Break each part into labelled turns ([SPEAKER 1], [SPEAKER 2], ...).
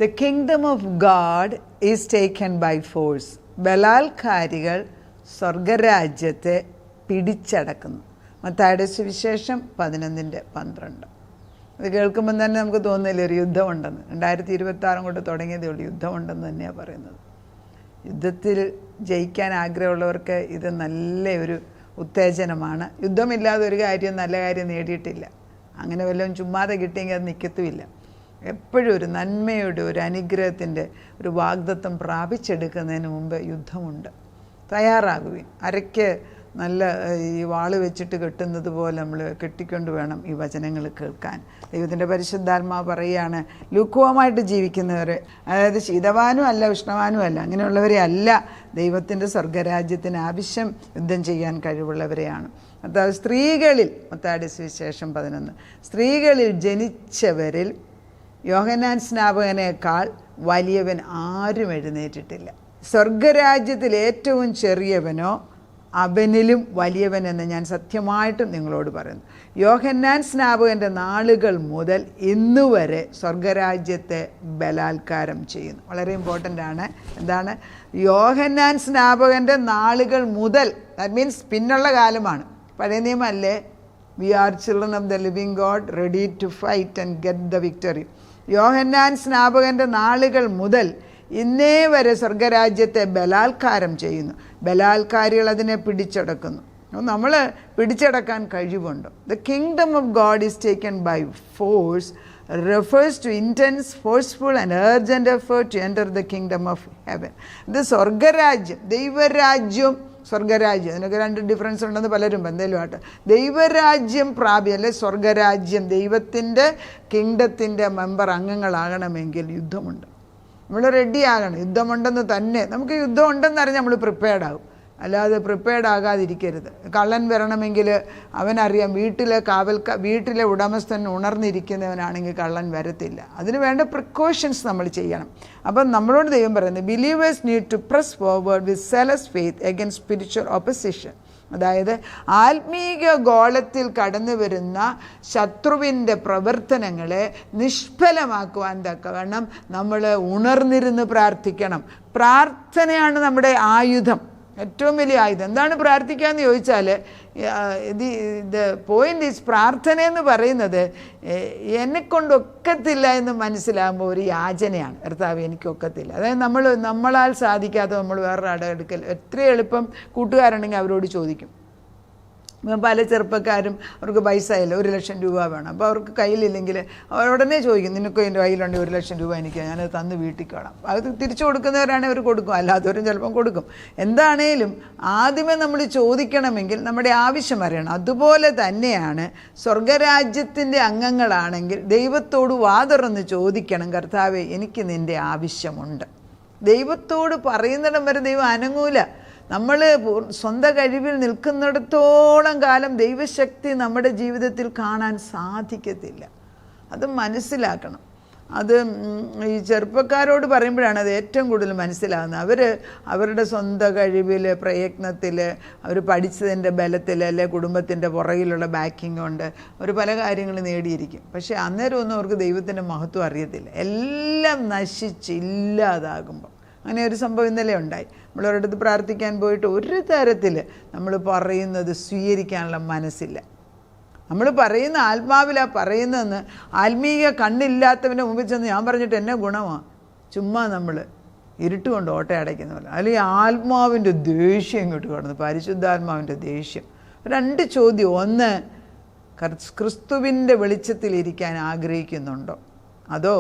[SPEAKER 1] The kingdom of God is taken by force. ബലാത്കാരികൾ സ്വർഗരാജ്യത്തെ പിടിച്ചടക്കുന്നു. മത്തായിയുടെ സുവിശേഷം 11:12. ഇത് കേൾക്കുമ്പോൾ തന്നെ നമുക്ക് തോന്നില്ല ഒരു യുദ്ധമുണ്ടെന്ന്. 2026 കൊണ്ട് തുടങ്ങിയതേ ഉള്ളൂ, യുദ്ധമുണ്ടെന്ന് തന്നെയാണ് പറയുന്നത്. യുദ്ധത്തിൽ ജയിക്കാൻ ആഗ്രഹമുള്ളവർക്ക് ഇത് നല്ല ഒരു ഉത്തേജനമാണ്. യുദ്ധമില്ലാതെ ഒരു കാര്യം നല്ല കാര്യം നേടിയിട്ടില്ല. അങ്ങനെ വല്ലതും ചുമ്മാതെ കിട്ടിയെങ്കിൽ അത് നിൽക്കത്തുമില്ല. എപ്പോഴും ഒരു നന്മയുടെ ഒരു അനുഗ്രഹത്തിൻ്റെ ഒരു വാഗ്ദത്തം പ്രാപിച്ചെടുക്കുന്നതിന് മുമ്പ് യുദ്ധമുണ്ട്. തയ്യാറാകുവിൻ. അരയ്ക്ക് നല്ല ഈ വാള് വെച്ചിട്ട് കെട്ടുന്നത് പോലെ നമ്മൾ കെട്ടിക്കൊണ്ട് വേണം ഈ വചനങ്ങൾ കേൾക്കാൻ. ദൈവത്തിൻ്റെ പരിശുദ്ധാത്മാവ് പറയുകയാണ്, ലുക്കുവമായിട്ട് ജീവിക്കുന്നവരെ, അതായത് ശീതവാനും അല്ല ഉഷ്ണവാനും അല്ല, അങ്ങനെയുള്ളവരെ അല്ല ദൈവത്തിൻ്റെ സ്വർഗരാജ്യത്തിന് ആവശ്യം, യുദ്ധം ചെയ്യാൻ കഴിവുള്ളവരെയാണ്. അതായത് സ്ത്രീകളിൽ, മത്തായിയുടെ സുവിശേഷം 11, സ്ത്രീകളിൽ ജനിച്ചവരിൽ യോഹന്നാൻ സ്നാപകനേക്കാൾ വലിയവൻ ആരും എഴുന്നേറ്റിട്ടില്ല. സ്വർഗരാജ്യത്തിൽ ഏറ്റവും ചെറിയവനോ അവനിലും വലിയവനെന്ന് ഞാൻ സത്യമായിട്ടും നിങ്ങളോട് പറയുന്നു. യോഹന്നാൻ സ്നാപകൻ്റെ നാളുകൾ മുതൽ ഇന്നുവരെ സ്വർഗരാജ്യത്തെ ബലാത്കാരം ചെയ്യുന്നു. വളരെ ഇമ്പോർട്ടൻ്റ് ആണ്. എന്താണ്? യോഹന്നാൻ സ്നാപകൻ്റെ നാളുകൾ മുതൽ, ദാറ്റ് മീൻസ് പിന്നുള്ള കാലമാണ്. പഴയ നിയമമല്ലേ? We are children of the living God, ready to fight and get the victory. Yohannan സ്നാപകൻ്റെ നാളുകൾ മുതൽ ഇന്നേ വരെ സ്വർഗരാജ്യത്തെ ബലാത്കാരം ചെയ്യുന്നു. ബലാത്കാരികൾ അതിനെ പിടിച്ചടക്കുന്നു. നമ്മൾ പിടിച്ചടക്കാൻ കഴിവുണ്ടോ? The kingdom of God is taken by force refers to intense, forceful and urgent effort to enter the kingdom of heaven. ഇത് സ്വർഗരാജ്യം, ദൈവരാജ്യം, സ്വർഗരാജ്യം, അതിനൊക്കെ 2 ഡിഫറൻസ് ഉണ്ടെന്ന് പലരും എന്തെങ്കിലും ആട്ടെ. ദൈവരാജ്യം അല്ലെ സ്വർഗരാജ്യം, ദൈവത്തിൻ്റെ കിങ്ഡത്തിൻ്റെ മെമ്പർ അംഗങ്ങളാകണമെങ്കിൽ യുദ്ധമുണ്ട്. നമ്മൾ റെഡി ആകണം. യുദ്ധമുണ്ടെന്ന് തന്നെ, നമുക്ക് യുദ്ധം ഉണ്ടെന്നറിഞ്ഞ് നമ്മൾ പ്രിപ്പയർഡ് ആകും. അല്ലാതെ പ്രിപ്പയർഡ് ആകാതിരിക്കരുത്. കള്ളൻ വരണമെങ്കിൽ അവനറിയാം വീട്ടിലെ ഉടമസ്ഥൻ ഉണർന്നിരിക്കുന്നവനാണെങ്കിൽ കള്ളൻ വരത്തില്ല. അതിന് വേണ്ട പ്രിക്കോഷൻസ് നമ്മൾ ചെയ്യണം. അപ്പം നമ്മളോട് ദൈവം പറയുന്നത്, believers need to press forward with zealous faith against spiritual opposition. അതായത് ആത്മീക ഗോളത്തിൽ കടന്നു വരുന്ന ശത്രുവിൻ്റെ പ്രവർത്തനങ്ങളെ നിഷ്ഫലമാക്കുവാൻ തക്കവണ്ണം നമ്മൾ ഉണർന്നിരുന്ന് പ്രാർത്ഥിക്കണം. പ്രാർത്ഥനയാണ് നമ്മുടെ ആയുധം, ഏറ്റവും വലിയ ആയുധം. എന്താണ് പ്രാർത്ഥിക്കാമെന്ന് ചോദിച്ചാൽ, ഇത് പോയിൻ്റ് ഈസ്, പ്രാർത്ഥനയെന്ന് പറയുന്നത് എന്നെക്കൊണ്ടൊക്കത്തില്ല എന്ന് മനസ്സിലാകുമ്പോൾ ഒരു യാചനയാണ്. കർത്താവ് എനിക്കൊക്കത്തില്ല. അതായത് നമ്മളാൽ സാധിക്കാത്ത നമ്മൾ വേറൊരു അടുക്കൽ, എത്ര എളുപ്പം കൂട്ടുകാരുണ്ടെങ്കിൽ അവരോട് ചോദിക്കും. പല ചെറുപ്പക്കാരും അവർക്ക് പൈസ ഇല്ല, 1 ലക്ഷം രൂപ വേണം. അപ്പോൾ അവർക്ക് കയ്യിലില്ലെങ്കിൽ അവർ ഉടനെ ചോദിക്കും, നിനക്ക് എൻ്റെ കയ്യിലുണ്ടെങ്കിൽ 1 ലക്ഷം രൂപ എനിക്ക്, ഞാനത് തന്ന് വീട്ടിൽ കാണാം. അത് തിരിച്ചു കൊടുക്കുന്നവരാണെങ്കിൽ അവർ കൊടുക്കും, അല്ലാത്തവരും ചിലപ്പം കൊടുക്കും. എന്താണേലും ആദ്യമേ നമ്മൾ ചോദിക്കണമെങ്കിൽ നമ്മുടെ ആവശ്യം അറിയണം. അതുപോലെ തന്നെയാണ് സ്വർഗരാജ്യത്തിൻ്റെ അംഗങ്ങളാണെങ്കിൽ ദൈവത്തോട് വാതുറന്ന് ചോദിക്കണം, കർത്താവേ എനിക്ക് നിൻ്റെ ആവശ്യമുണ്ട്. ദൈവത്തോട് പറയുന്നിടം വരെ ദൈവം അനങ്ങൂല. നമ്മൾ സ്വന്തം കഴിവിൽ നിൽക്കുന്നിടത്തോളം കാലം ദൈവശക്തി നമ്മുടെ ജീവിതത്തിൽ കാണാൻ സാധിക്കത്തില്ല. അത് മനസ്സിലാക്കണം. അത് ഈ ചെറുപ്പക്കാരോട് പറയുമ്പോഴാണ് അത് ഏറ്റവും കൂടുതൽ മനസ്സിലാകുന്നത്. അവരുടെ സ്വന്തം കഴിവിൽ, പ്രയത്നത്തിൽ, അവർ പഠിച്ചതിൻ്റെ ബലത്തിൽ, അല്ലെ കുടുംബത്തിൻ്റെ പുറകിലുള്ള ബാക്കിങ് കൊണ്ട് അവർ പല കാര്യങ്ങളും നേടിയിരിക്കും. പക്ഷേ അന്നേരം ഒന്നും അവർക്ക് ദൈവത്തിൻ്റെ മഹത്വം അറിയത്തില്ല. എല്ലാം നശിച്ച് ഇല്ലാതാകുമ്പോൾ, അങ്ങനെ ഒരു സംഭവം ഇന്നലെ ഉണ്ടായി. നമ്മളൊരിടത്ത് പ്രാർത്ഥിക്കാൻ പോയിട്ട് ഒരു തരത്തിൽ നമ്മൾ പറയുന്നത് സ്വീകരിക്കാനുള്ള മനസ്സില്ല. നമ്മൾ പറയുന്ന ആത്മാവിലാണ് പറയുന്നതെന്ന് ആത്മീയ കണ്ണില്ലാത്തവൻ്റെ മുമ്പിൽ ചെന്ന് ഞാൻ പറഞ്ഞിട്ട് എന്നെ ഗുണമാണ്. ചുമ്മാ നമ്മൾ ഇരുട്ട് കൊണ്ട് ഓട്ട അടയ്ക്കുന്ന പോലെ. അല്ലെങ്കിൽ ആത്മാവിൻ്റെ ദേഷ്യം ഇങ്ങോട്ട് കടന്നു, പരിശുദ്ധാത്മാവിൻ്റെ ദേഷ്യം. 2 ചോദ്യം. ഒന്ന്, ക്രിസ്തുവിൻ്റെ വെളിച്ചത്തിലിരിക്കാൻ ആഗ്രഹിക്കുന്നുണ്ടോ, അതോ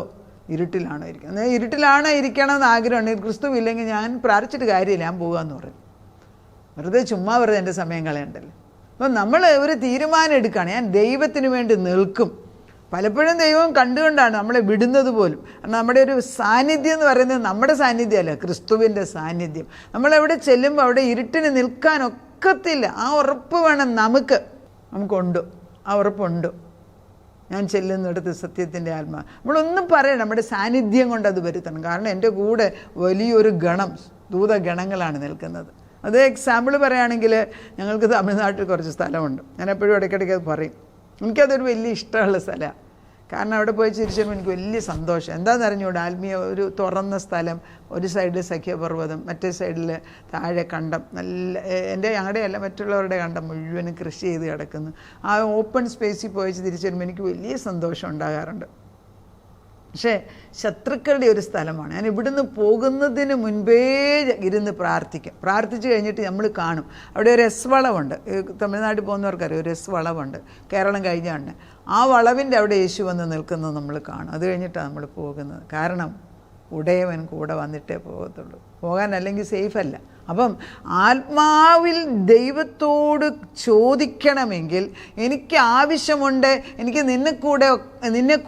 [SPEAKER 1] ഇരുട്ടിലാണോ ഇരിക്കുന്നത്? ഇരുട്ടിലാണോ ഇരിക്കണമെന്ന് ആഗ്രഹമുണ്ടെങ്കിൽ, ക്രിസ്തു ഇല്ലെങ്കിൽ ഞാൻ പ്രാർത്ഥിച്ചിട്ട് കാര്യമില്ല, ഞാൻ പോകാമെന്ന് പറയും. വെറുതെ എൻ്റെ സമയം കളയണ്ടല്ലോ. അപ്പം നമ്മൾ ഒരു തീരുമാനം എടുക്കുകയാണ്, ഞാൻ ദൈവത്തിന് വേണ്ടി നിൽക്കും. പലപ്പോഴും ദൈവം കണ്ടുകൊണ്ടാണ് നമ്മളെ വിടുന്നത് പോലും. കാരണം നമ്മുടെ ഒരു സാന്നിധ്യം എന്ന് പറയുന്നത് നമ്മുടെ സാന്നിധ്യമല്ല, ക്രിസ്തുവിൻ്റെ സാന്നിധ്യം. നമ്മളെവിടെ ചെല്ലുമ്പോൾ അവിടെ ഇരുട്ടിന് നിൽക്കാനൊക്കത്തില്ല. ആ ഉറപ്പ് വേണം നമുക്കുണ്ട്. ആ ഉറപ്പുണ്ട്. ഞാൻ ചെല്ലുന്നിടത്ത് സത്യത്തിൻ്റെ ആത്മാ. നമ്മളൊന്നും പറയണം, നമ്മുടെ സാന്നിധ്യം കൊണ്ട് അത് വരുത്തണം. കാരണം എൻ്റെ കൂടെ വലിയൊരു ഗണം, ദൂതഗണങ്ങളാണ് നിൽക്കുന്നത്. അത് എക്സാമ്പിൾ പറയുകയാണെങ്കിൽ, ഞങ്ങൾക്ക് തമിഴ്നാട്ടിൽ കുറച്ച് സ്ഥലമുണ്ട്. ഞാൻ എപ്പോഴും ഇടയ്ക്കിടയ്ക്ക് അത് പറയും. എനിക്കതൊരു വലിയ ഇഷ്ടമുള്ള സ്ഥലമാണ്. കാരണം അവിടെ പോയി തിരിച്ചു വരുമ്പോൾ എനിക്ക് വലിയ സന്തോഷം. എന്താണെന്ന് അറിഞ്ഞൂടെ, ആത്മീയ ഒരു തുറന്ന സ്ഥലം, ഒരു സൈഡിൽ സഖ്യപർവ്വതം, മറ്റേ സൈഡിൽ താഴെ കണ്ടം, നല്ല ഞങ്ങളുടെ അല്ല മറ്റുള്ളവരുടെ കണ്ടം മുഴുവനും കൃഷി ചെയ്ത് കിടക്കുന്നു. ആ ഓപ്പൺ സ്പേസിൽ പോയി തിരിച്ചു വരുമ്പോൾ എനിക്ക് വലിയ സന്തോഷം ഉണ്ടാകാറുണ്ട്. പക്ഷേ ശത്രുക്കളുടെ ഒരു സ്ഥലമാണ്. ഞാൻ ഇവിടുന്ന് പോകുന്നതിന് മുൻപേ ഇരുന്ന് പ്രാർത്ഥിച്ചു കഴിഞ്ഞിട്ട് നമ്മൾ കാണും അവിടെ ഒരു എസ് വളവുണ്ട്. തമിഴ്നാട്ടിൽ പോകുന്നവർക്കറിയാം, ഒരു എസ് വളവുണ്ട്, കേരളം കഴിഞ്ഞാണ്. ആ വളവിൻ്റെ അവിടെ യേശു വന്ന് നിൽക്കുന്നത് നമ്മൾ കാണും. അത് കഴിഞ്ഞിട്ടാണ് നമ്മൾ പോകുന്നത്. കാരണം ഉടയവൻ കൂടെ വന്നിട്ടേ പോകത്തുള്ളൂ. പോകാൻ അല്ലെങ്കിൽ സേഫല്ല. അപ്പം ആത്മാവിൽ ദൈവത്തോട് ചോദിക്കണമെങ്കിൽ എനിക്ക് ആവശ്യമുണ്ട്, എനിക്ക് നിന്നെ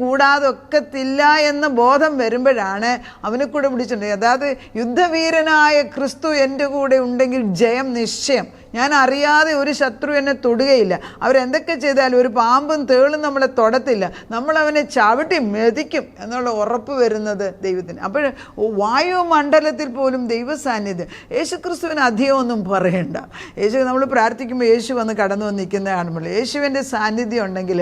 [SPEAKER 1] കൂടാതെ ഒക്കത്തില്ല എന്ന ബോധം വരുമ്പോഴാണ് അവനെ കൂടെ പിടിച്ചിട്ടുണ്ട്. അതായത് യുദ്ധവീരനായ ക്രിസ്തു എൻ്റെ കൂടെ ഉണ്ടെങ്കിൽ ജയം നിശ്ചയം. ഞാൻ അറിയാതെ ഒരു ശത്രു എന്നെ തൊടുകയില്ല. അവരെന്തൊക്കെ ചെയ്താലും ഒരു പാമ്പും തേളും നമ്മളെ തൊടത്തില്ല. നമ്മളവനെ ചവിട്ടി മെതിക്കും എന്നുള്ള ഉറപ്പ് വരുന്നത് ദൈവത്തിന്. അപ്പോൾ വായുമണ്ഡലത്തിൽ പോലും ദൈവ സാന്നിധ്യം. യേശുക്രിസ്തുവിന് അധികം ഒന്നും പറയണ്ട. നമ്മൾ പ്രാർത്ഥിക്കുമ്പോൾ യേശു വന്ന് കടന്നു വന്ന് നിൽക്കുന്ന കാണുമ്പോൾ യേശുവിൻ്റെ സാന്നിധ്യം ഉണ്ടെങ്കിൽ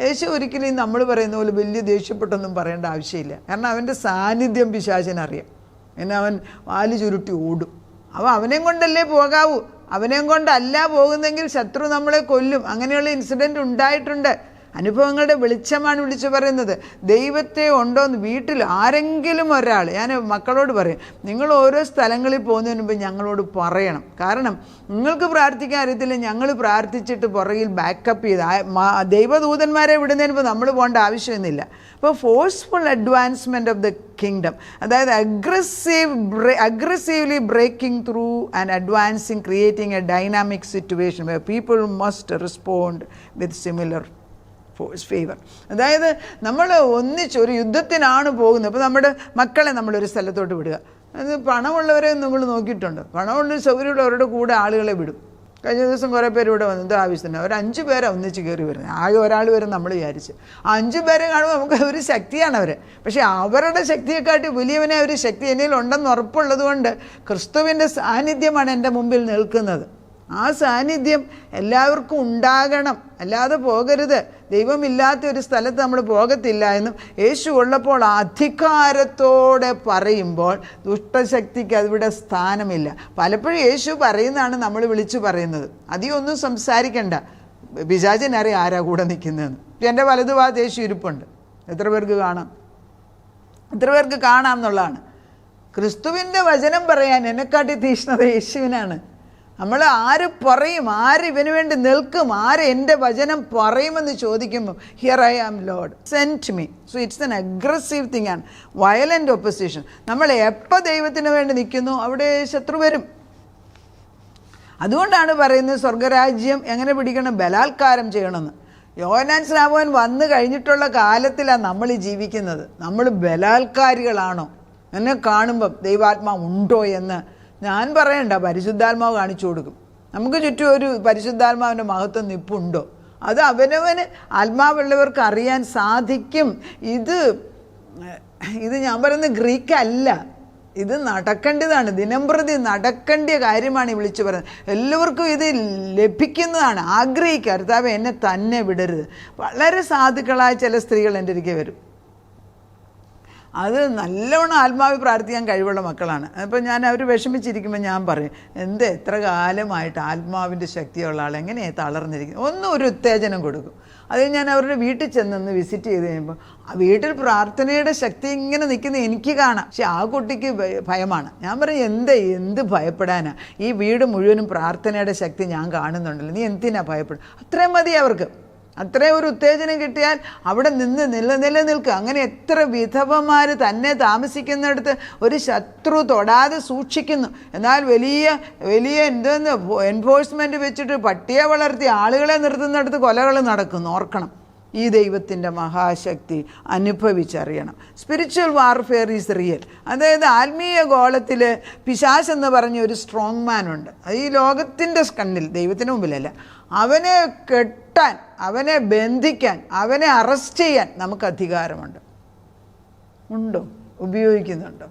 [SPEAKER 1] യേശു ഒരിക്കലും നമ്മൾ പറയുന്ന പോലെ വലിയ ദേഷ്യപ്പെട്ടൊന്നും പറയേണ്ട ആവശ്യമില്ല. കാരണം അവൻ്റെ സാന്നിധ്യം പിശാചിനറിയാം. പിന്നെ അവൻ വാല് ചുരുട്ടി ഓടും. അപ്പോൾ അവനെയും കൊണ്ടല്ലേ പോകാവൂ. അവനെയും കൊണ്ടല്ല പോകുന്നെങ്കിൽ ശത്രു നമ്മളെ കൊല്ലും. അങ്ങനെയുള്ള ഇൻസിഡൻറ്റ് ഉണ്ടായിട്ടുണ്ട്. അനുഭവങ്ങളുടെ വെളിച്ചമാണ് വിളിച്ചു പറയുന്നത്. ദൈവത്തെ ഉണ്ടോയെന്ന് വീട്ടിൽ ആരെങ്കിലും ഒരാൾ, ഞാൻ മക്കളോട് പറയും, നിങ്ങൾ ഓരോ സ്ഥലങ്ങളിൽ പോകുന്നതിന് മുമ്പ് ഞങ്ങളോട് പറയണം. കാരണം നിങ്ങൾക്ക് പ്രാർത്ഥിക്കാൻ അറിയത്തില്ല, ഞങ്ങൾ പ്രാർത്ഥിച്ചിട്ട് പുറകിൽ ബാക്കപ്പ് ചെയ്ത് ദൈവദൂതന്മാരെ വിടുന്നതിന് മുമ്പ് നമ്മൾ പോകേണ്ട ആവശ്യമൊന്നുമില്ല. അപ്പോൾ forceful advancement of the kingdom, അതായത് aggressively breaking through and advancing, creating a dynamic situation where people must respond with similar favour. അതായത് നമ്മൾ ഒരു യുദ്ധത്തിനാണ് പോകുന്നത്. അപ്പോൾ നമ്മുടെ മക്കളെ നമ്മളൊരു സ്ഥലത്തോട്ട് വിടുക. അത് പണമുള്ളവരെ നമ്മൾ നോക്കിയിട്ടുണ്ട്. പണമുള്ള സൗകര്യമുള്ളവരുടെ കൂടെ ആളുകളെ വിടും. കഴിഞ്ഞ ദിവസം കുറേ പേര് ഇവിടെ വന്നു, ഇത് ആവശ്യത്തിന് അവർ 5 പേരെ ഒന്നിച്ച് കയറി വരുന്നത്. ആകെ ഒരാൾ വരും നമ്മൾ വിചാരിച്ച്. ആ 5 പേരെ കാണുമ്പോൾ നമുക്ക് ഒരു ശക്തിയാണ് അവർ. പക്ഷേ അവരുടെ ശക്തിയെക്കാട്ടി വലിയവനെ ഒരു ശക്തി എന്നിൽ ഉണ്ടെന്ന് ഉറപ്പുള്ളത് കൊണ്ട് ക്രിസ്തുവിൻ്റെ സാന്നിധ്യമാണ് എൻ്റെ മുമ്പിൽ നിൽക്കുന്നത്. ആ സാന്നിധ്യം എല്ലാവർക്കും ഉണ്ടാകണം, അല്ലാതെ പോകരുത്. ദൈവമില്ലാത്ത ഒരു സ്ഥലത്ത് നമ്മൾ പോകത്തില്ല എന്നും യേശു ഉള്ളപ്പോൾ അധികാരത്തോടെ പറയുമ്പോൾ ദുഷ്ടശക്തിക്ക് അതിവിടെ സ്ഥാനമില്ല. പലപ്പോഴും യേശു പറയുന്നതാണ് നമ്മൾ വിളിച്ചു പറയുന്നത്. അധികം ഒന്നും സംസാരിക്കണ്ട, പിശാചിനറിയാം ആരാ കൂടെ നിൽക്കുന്നതെന്ന്. എൻ്റെ വലതുഭാഗത്ത് യേശു ഇരിപ്പുണ്ട്. എത്ര പേർക്ക് കാണാം എന്നുള്ളതാണ്. ക്രിസ്തുവിൻ്റെ വചനം പറയാൻ എന്നെക്കാട്ടി തീഷ്ണത യേശുവിനാണ്. നമ്മൾ ആര് പറയും, ആര് ഇവന് വേണ്ടി നിൽക്കും, ആര് എൻ്റെ വചനം പറയുമെന്ന് ചോദിക്കുമ്പോൾ here I am lord, send me. So it's an aggressive thing ആണ്, വയലൻ്റ് ഒപ്പോസിഷൻ. നമ്മൾ എപ്പോൾ ദൈവത്തിന് വേണ്ടി നിൽക്കുന്നു അവിടെ ശത്രു വരും. അതുകൊണ്ടാണ് പറയുന്നത് സ്വർഗരാജ്യം എങ്ങനെ പിടിക്കണം, ബലാത്കാരം ചെയ്യണമെന്ന്. യോഹന്നാൻ സ്നാപകൻ വന്നു കഴിഞ്ഞിട്ടുള്ള കാലത്തിലാണ് നമ്മൾ ജീവിക്കുന്നത്. നമ്മൾ ബലാത്കാരികളാണോ? എന്നെ കാണുമ്പം ദൈവാത്മാവ് ഉണ്ടോ എന്ന് ഞാൻ പറയണ്ട, പരിശുദ്ധാത്മാവ് കാണിച്ചു കൊടുക്കും. നമുക്ക് ചുറ്റും ഒരു പരിശുദ്ധാത്മാവിൻ്റെ മഹത്വം നിപ്പുണ്ടോ? അത് അവനവന് ആത്മാവുള്ളവർക്ക് അറിയാൻ സാധിക്കും. ഇത് ഞാൻ പറയുന്നത് ഗ്രീക്കല്ല, ഇത് നടക്കേണ്ടതാണ്, ദിനംപ്രതി നടക്കേണ്ട കാര്യമാണ് ഈ വിളിച്ചു പറയുന്നത്. എല്ലാവർക്കും ഇത് ലഭിക്കുന്നതാണ്. ആഗ്രഹിക്കുക, കർത്താവേ എന്നെ തന്നെ വിടരുത്. വളരെ സാധുക്കളായ ചില സ്ത്രീകൾ എൻ്റെ അടുക്കൽ വരും. അത് നല്ലവണ്ണം ആത്മാവിൽ പ്രാർത്ഥിക്കാൻ കഴിവുള്ള മക്കളാണ്. അപ്പോൾ ഞാൻ അവർ വിഷമിച്ചിരിക്കുമ്പോൾ ഞാൻ പറയും, എത്ര കാലമായിട്ട് ആത്മാവിൻ്റെ ശക്തിയുള്ള ആൾ എങ്ങനെയാണ് തളർന്നിരിക്കുന്നത്? ഒരു ഉത്തേജനം കൊടുക്കും. അത് ഞാൻ അവരുടെ വീട്ടിൽ ചെന്നൊന്ന് വിസിറ്റ് ചെയ്ത് കഴിയുമ്പോൾ ആ വീട്ടിൽ പ്രാർത്ഥനയുടെ ശക്തി ഇങ്ങനെ നിൽക്കുന്നത് എനിക്ക് കാണാം. പക്ഷെ ആ കുട്ടിക്ക് ഭയമാണ്. ഞാൻ പറയും, എന്ത് ഭയപ്പെടാനാ? ഈ വീട് മുഴുവനും പ്രാർത്ഥനയുടെ ശക്തി ഞാൻ കാണുന്നുണ്ടല്ലോ, നീ എന്തിനാ ഭയപ്പെടും? അത്രയും മതി അവർക്ക്. അത്രയും ഒരു ഉത്തേജനം കിട്ടിയാൽ അവിടെ നിലനിൽക്കുക. അങ്ങനെ എത്ര വിധവമാർ തന്നെ താമസിക്കുന്നിടത്ത് ഒരു ശത്രു തൊടാതെ സൂക്ഷിക്കുന്നു. എന്നാൽ വലിയ എൻഫോഴ്സ്മെൻറ്റ് വെച്ചിട്ട് പട്ടിയെ വളർത്തി ആളുകളെ നിർത്തുന്നിടത്ത് കൊലകൾ നടക്കുന്നു. ഓർക്കണം, ഈ ദൈവത്തിൻ്റെ മഹാശക്തി അനുഭവിച്ചറിയണം. Spiritual warfare is real. അതായത് ആത്മീയ ഗോളത്തിൽ പിശാച് എന്ന് പറഞ്ഞ ഒരു സ്ട്രോങ് മാൻ ഉണ്ട്. ഈ ലോകത്തിൻ്റെ കണ്ണിൽ, ദൈവത്തിന് മുമ്പിലല്ല. അവനെ കെട്ടാൻ, അവനെ ബന്ധിക്കാൻ, അവനെ അറസ്റ്റ് ചെയ്യാൻ നമുക്ക് അധികാരമുണ്ട്. ഉണ്ടോ? ഉപയോഗിക്കുന്നുണ്ടോ?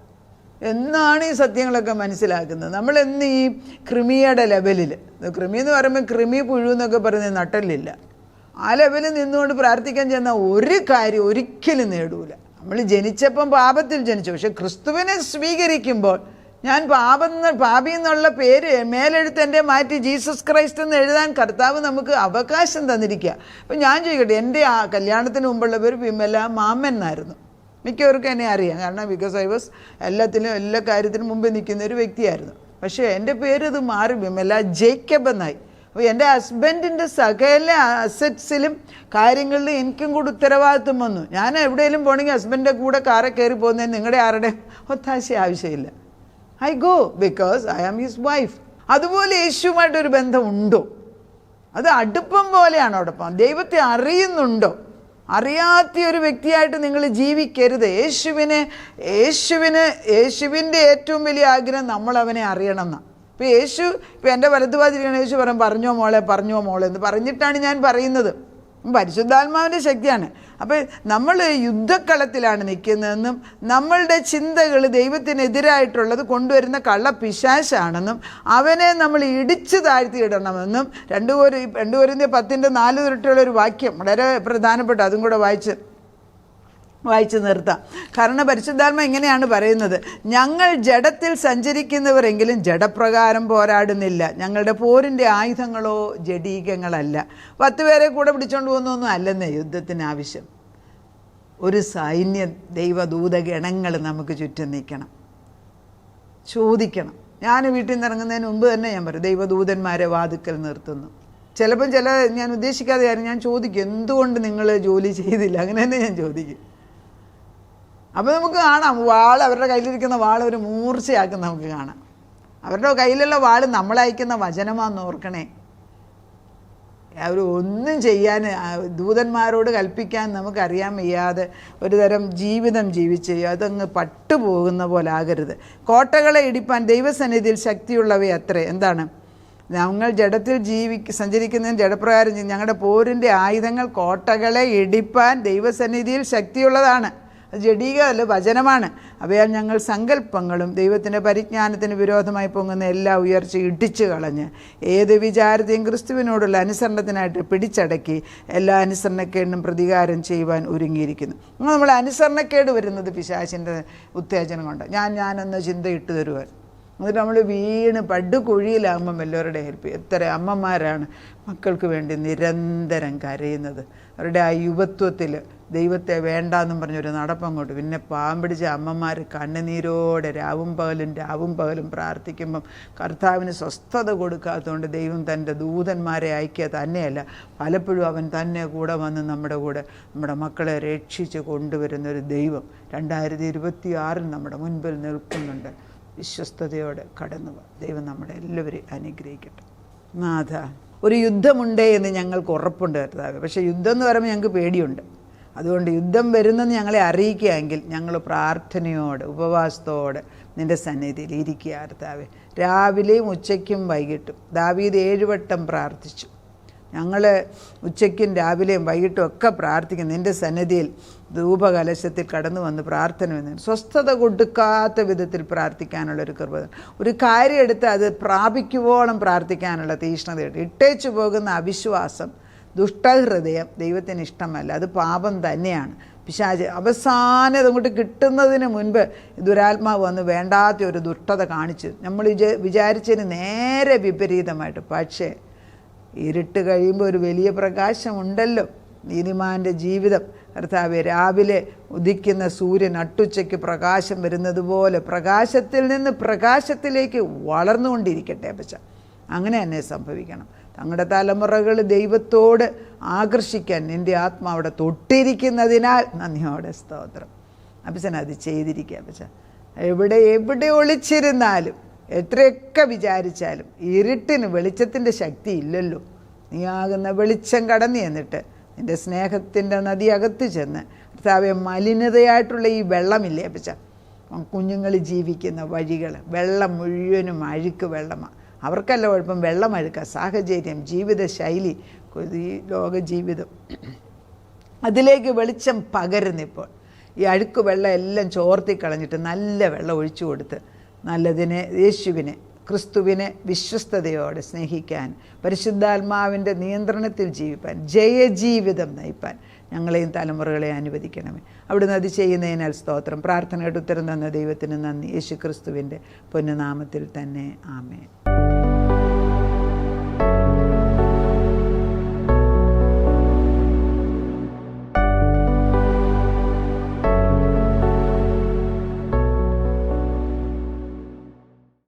[SPEAKER 1] എന്നാണ് ഈ സത്യങ്ങളൊക്കെ മനസ്സിലാക്കുന്നത്. നമ്മളെന്ന് ഈ കൃമിയുടെ ലെവലിൽ, കൃമി എന്ന് പറയുമ്പോൾ കൃമി പുഴു എന്നൊക്കെ പറയുന്നത് നട്ടലില്ല. ആ ലെവലിൽ നിന്നുകൊണ്ട് പ്രാർത്ഥിക്കാൻ ചെന്നാൽ ഒരു കാര്യം ഒരിക്കലും നേടൂല. നമ്മൾ ജനിച്ചപ്പം പാപത്തിൽ ജനിച്ചു, പക്ഷെ ക്രിസ്തുവിനെ സ്വീകരിക്കുമ്പോൾ ഞാൻ പാപി എന്നുള്ള പേര് മേലെഴുത്ത് എൻ്റെ മാറ്റി ജീസസ് ക്രൈസ്റ്റ് എന്ന് എഴുതാൻ കർത്താവ് നമുക്ക് അവകാശം തന്നിരിക്കുക. അപ്പം ഞാൻ ചോദിക്കട്ടെ, എൻ്റെ ആ കല്യാണത്തിന് മുമ്പുള്ള പേര് വിമല മാമൻ എന്നായിരുന്നു. മിക്കവർക്കും എന്നെ അറിയാം, കാരണം ബിക്കോസ് ഐ വാസ് എല്ലാ കാര്യത്തിനും മുമ്പ് നിൽക്കുന്ന ഒരു വ്യക്തിയായിരുന്നു. പക്ഷേ എൻ്റെ പേര് ഇത് മാറി വിമല ജേക്കബ് എന്നായി. അപ്പോൾ എൻ്റെ ഹസ്ബൻഡിൻ്റെ സകല അസറ്റ്സിലും കാര്യങ്ങളിലും എനിക്കും കൂടെ ഉത്തരവാദിത്വം വന്നു. ഞാൻ എവിടെയെങ്കിലും പോകണമെങ്കിൽ ഹസ്ബൻഡിൻ്റെ കൂടെ കാറിൽ കയറി പോകുന്നതിന് നിങ്ങളുടെ ആരുടെയും ഒത്താശ ആവശ്യമില്ല. I go because I am his wife. അതുപോലെ യേശുവുമായിട്ടൊരു ബന്ധമുണ്ടോ? അത് അടുപ്പം പോലെയാണ്. അടുപ്പം ദൈവത്തെ അറിയുന്നുണ്ടോ? അറിയാത്ത ഒരു വ്യക്തിയായിട്ട് നിങ്ങൾ ജീവിക്കരുത്. യേശുവിൻ്റെ ഏറ്റവും വലിയ ആഗ്രഹം നമ്മൾ അവനെ അറിയണം എന്നാണ്. ഇപ്പോൾ ഇപ്പോൾ എൻ്റെ വലതുഭാഗത്തിരിക്കുന്ന യേശു പറഞ്ഞോ മോളെ എന്ന് പറഞ്ഞിട്ടാണ് ഞാൻ പറയുന്നത്. പരിശുദ്ധാത്മാവിൻ്റെ ശക്തിയാണ്. അപ്പോൾ നമ്മൾ യുദ്ധക്കളത്തിലാണ് നിൽക്കുന്നതെന്നും നമ്മളുടെ ചിന്തകൾ ദൈവത്തിനെതിരായിട്ടുള്ളത് കൊണ്ടുവരുന്ന കള്ളപ്പിശാചാണെന്നും അവനെ നമ്മൾ ഇടിച്ചു താഴ്ത്തിയിടണമെന്നും 2 കൊരിന്ത്യർ 10:4 തൊട്ടുള്ള ഒരു വാക്യം വളരെ പ്രധാനപ്പെട്ട, അതും കൂടെ വായിച്ച് നിർത്താം. കാരണം പരിശുദ്ധാത്മ ഇങ്ങനെയാണ് പറയുന്നത്: ഞങ്ങൾ ജഡത്തിൽ സഞ്ചരിക്കുന്നവരെങ്കിലും ജഡപ്രകാരം പോരാടുന്നില്ല. ഞങ്ങളുടെ പോരിൻ്റെ ആയുധങ്ങളോ ജഡീകങ്ങളല്ല. 10 പേരെ കൂടെ പിടിച്ചുകൊണ്ട് പോകുന്നൊന്നും അല്ലെന്നേ യുദ്ധത്തിന് ആവശ്യം. ഒരു സൈന്യ ദൈവദൂതഗണങ്ങൾ നമുക്ക് ചുറ്റും നിൽക്കണം. ചോദിക്കണം. ഞാൻ വീട്ടിൽ നിന്ന് ഇറങ്ങുന്നതിന് മുമ്പ് തന്നെ ഞാൻ പറയും, ദൈവദൂതന്മാരെ വാതുക്കൽ നിർത്തുന്നു. ചിലപ്പം ഞാൻ ഉദ്ദേശിക്കാതെ കാര്യം ഞാൻ ചോദിക്കും, എന്തുകൊണ്ട് നിങ്ങൾ ജോലി ചെയ്തില്ല? അങ്ങനെ തന്നെ ഞാൻ ചോദിക്കും. അപ്പോൾ നമുക്ക് കാണാം, അവരുടെ കയ്യിലിരിക്കുന്ന ഒരു മൂർച്ചയാക്കും നമുക്ക് കാണാം. അവരുടെ കയ്യിലുള്ള നമ്മളയക്കുന്ന വചനമാണെന്ന് ഓർക്കണേ. അവർ ഒന്നും ചെയ്യാൻ, ദൂതന്മാരോട് കൽപ്പിക്കാൻ നമുക്കറിയാൻ വയ്യാതെ ഒരു തരം ജീവിതം ജീവിച്ച് അതങ്ങ് പട്ടുപോകുന്ന പോലെ ആകരുത്. കോട്ടകളെ ഇടിപ്പാൻ ദൈവസന്നിധിയിൽ ശക്തിയുള്ളവയത്രേ. എന്താണ്? ഞങ്ങൾ ജഡത്തിൽ സഞ്ചരിക്കുന്നതിന് ജഡപ്രകാരം ഞങ്ങളുടെ പോരിൻ്റെ ആയുധങ്ങൾ കോട്ടകളെ ഇടിപ്പാൻ ദൈവസന്നിധിയിൽ ശക്തിയുള്ളതാണ്. അത് ജഡീകമല്ല, വചനമാണ്. അവയാൽ ഞങ്ങൾ സങ്കല്പങ്ങളും ദൈവത്തിൻ്റെ പരിജ്ഞാനത്തിന് വിരോധമായി പൊങ്ങുന്ന എല്ലാ ഉയർച്ച ഇടിച്ചു കളഞ്ഞ് ഏത് വിചാരത്തെയും ക്രിസ്തുവിനോടുള്ള അനുസരണത്തിനായിട്ട് പിടിച്ചടക്കി എല്ലാ അനുസരണക്കേടിനും പ്രതികാരം ചെയ്യുവാൻ ഒരുങ്ങിയിരിക്കുന്നു. നമ്മൾ അനുസരണക്കേട് വരുന്നത് പിശാചിൻ്റെ ഉത്തേജനം കൊണ്ട്. ഞാനൊന്ന് ചിന്ത ഇട്ട് തരുവാൻ, എന്നിട്ട് നമ്മൾ വീണ് പടുകുഴിയിലാകുമ്പം എല്ലാവരുടെ ഹെൽപ്പ്. എത്ര അമ്മമാരാണ് മക്കൾക്ക് വേണ്ടി നിരന്തരം കരയുന്നത്. അവരുടെ ആ യുവത്വത്തിൽ ദൈവത്തെ വേണ്ടാന്നും പറഞ്ഞൊരു നടപ്പങ്ങോട്ട്. പിന്നെ പാമ്പിടിച്ച അമ്മമാർ കണ്ണുനീരോടെ രാവും പകലും പ്രാർത്ഥിക്കുമ്പം കർത്താവിന് സ്വസ്ഥത കൊടുക്കാത്തതുകൊണ്ട് ദൈവം തൻ്റെ ദൂതന്മാരെ അയക്കുക തന്നെയല്ല, പലപ്പോഴും അവൻ തന്നെ കൂടെ വന്ന് നമ്മുടെ മക്കളെ രക്ഷിച്ച് കൊണ്ടുവരുന്നൊരു ദൈവം 2026 നമ്മുടെ മുൻപിൽ നിൽക്കുന്നുണ്ട്. വിശ്വസ്തയോടെ കടന്നു പോകാം. ദൈവം നമ്മളെ എല്ലാവരെയും അനുഗ്രഹിക്കട്ടെ. നാഥ, ഒരു യുദ്ധമുണ്ടേ എന്ന് ഞങ്ങൾക്ക് ഉറപ്പുണ്ട് കർത്താവേ. പക്ഷേ യുദ്ധം എന്ന് പറയുമ്പോൾ ഞങ്ങൾക്ക് പേടിയുണ്ട്. അതുകൊണ്ട് യുദ്ധം വരുന്നെന്ന് ഞങ്ങളെ അറിയിക്കുകയെങ്കിൽ ഞങ്ങൾ പ്രാർത്ഥനയോടെ ഉപവാസത്തോടെ നിൻ്റെ സന്നിധിയിൽ ഇരിക്കുക കർത്താവേ. രാവിലെയും ഉച്ചയ്ക്കും വൈകിട്ടും ദാവീദ് 7 വട്ടം പ്രാർത്ഥിച്ചു. ഞങ്ങൾ ഉച്ചയ്ക്കും രാവിലെയും വൈകിട്ടും ഒക്കെ പ്രാർത്ഥിക്കും. നിൻ്റെ സന്നിധിയിൽ ധൂപകലശത്തിൽ കടന്നു വന്ന് പ്രാർത്ഥന വന്നു സ്വസ്ഥത കൊടുക്കാത്ത വിധത്തിൽ പ്രാർത്ഥിക്കാനുള്ളൊരു കൃപ. ഒരു കാര്യം എടുത്ത് അത് പ്രാപിക്കുവോളം പ്രാർത്ഥിക്കാനുള്ള തീഷ്ണത. ഇട്ടേച്ചു പോകുന്ന അവിശ്വാസം, ദുഷ്ടഹൃദയം ദൈവത്തിന് ഇഷ്ടമല്ല. അത് പാപം തന്നെയാണ്. പിശാച് അവസാനം അതങ്ങോട്ട് കിട്ടുന്നതിന് മുൻപ് ദുരാത്മാവ് വന്ന് വേണ്ടാത്ത ഒരു ദുഷ്ടത കാണിച്ചു നമ്മൾ വിചാരിച്ചതിന് നേരെ വിപരീതമായിട്ട്. പക്ഷേ ഇരുട്ട് കഴിയുമ്പോൾ ഒരു വലിയ പ്രകാശമുണ്ടല്ലോ. നീതിമാൻ്റെ ജീവിതം കർത്താവേ, രാവിലെ ഉദിക്കുന്ന സൂര്യൻ നട്ടുച്ചയ്ക്ക് പ്രകാശം വരുന്നത് പോലെ പ്രകാശത്തിൽ നിന്ന് പ്രകാശത്തിലേക്ക് വളർന്നുകൊണ്ടിരിക്കട്ടെ അപ്പച്ച. അങ്ങനെ തന്നെ സംഭവിക്കണം. തങ്ങളുടെ തലമുറകൾ ദൈവത്തോട് ആകർഷിക്കാൻ നിൻ്റെ ആത്മാവിടെ തൊട്ടിരിക്കുന്നതിനാൽ നന്ദിയോടെ സ്തോത്രം. അപ്പച്ചൻ അത് ചെയ്തിരിക്കുക അപ്പച്ച. എവിടെ ഒളിച്ചിരുന്നാലും എത്രയൊക്കെ വിചാരിച്ചാലും ഇരുട്ടിന് വെളിച്ചത്തിൻ്റെ ശക്തി ഇല്ലല്ലോ. നീയാകുന്ന വെളിച്ചം കടന്നു ചെന്നിട്ട് നിൻ്റെ സ്നേഹത്തിൻ്റെ നദി അകത്ത് ചെന്ന് കർത്താവേ, മലിനതയായിട്ടുള്ള ഈ വെള്ളമില്ലേ അപ്പച്ച, കുഞ്ഞുങ്ങൾ ജീവിക്കുന്ന വഴികൾ, വെള്ളം മുഴുവനും അഴുക്ക് വെള്ളമാണ്. അവർക്കല്ല കുഴപ്പം, വെള്ളം അഴുക്കുക, സാഹചര്യം, ജീവിതശൈലി, ഈ ലോക ജീവിതം, അതിലേക്ക് വെളിച്ചം പകരുന്നിപ്പോൾ. ഈ അഴുക്ക് വെള്ളം എല്ലാം ചോർത്തിക്കളഞ്ഞിട്ട് നല്ല വെള്ളം ഒഴിച്ചു കൊടുത്ത് നല്ലതിനെ, യേശുവിനെ ക്രിസ്തുവിനെ വിശ്വസ്തയോടെ സ്നേഹിക്കാൻ, പരിശുദ്ധാത്മാവിൻ്റെ നിയന്ത്രണത്തിൽ ജീവിപ്പാൻ, ജയജീവിതം നയിപ്പാൻ ഞങ്ങളെയും തലമുറകളെ അനുവദിക്കണമേ. അവിടുന്ന് അത് ചെയ്യുന്നതിനാൽ സ്തോത്രം. പ്രാർത്ഥനയുടെ ഉത്തരം തന്ന ദൈവത്തിന് നന്ദി. യേശു ക്രിസ്തുവിൻ്റെ പൊന്നുനാമത്തിൽ തന്നെ. ആമേൻ.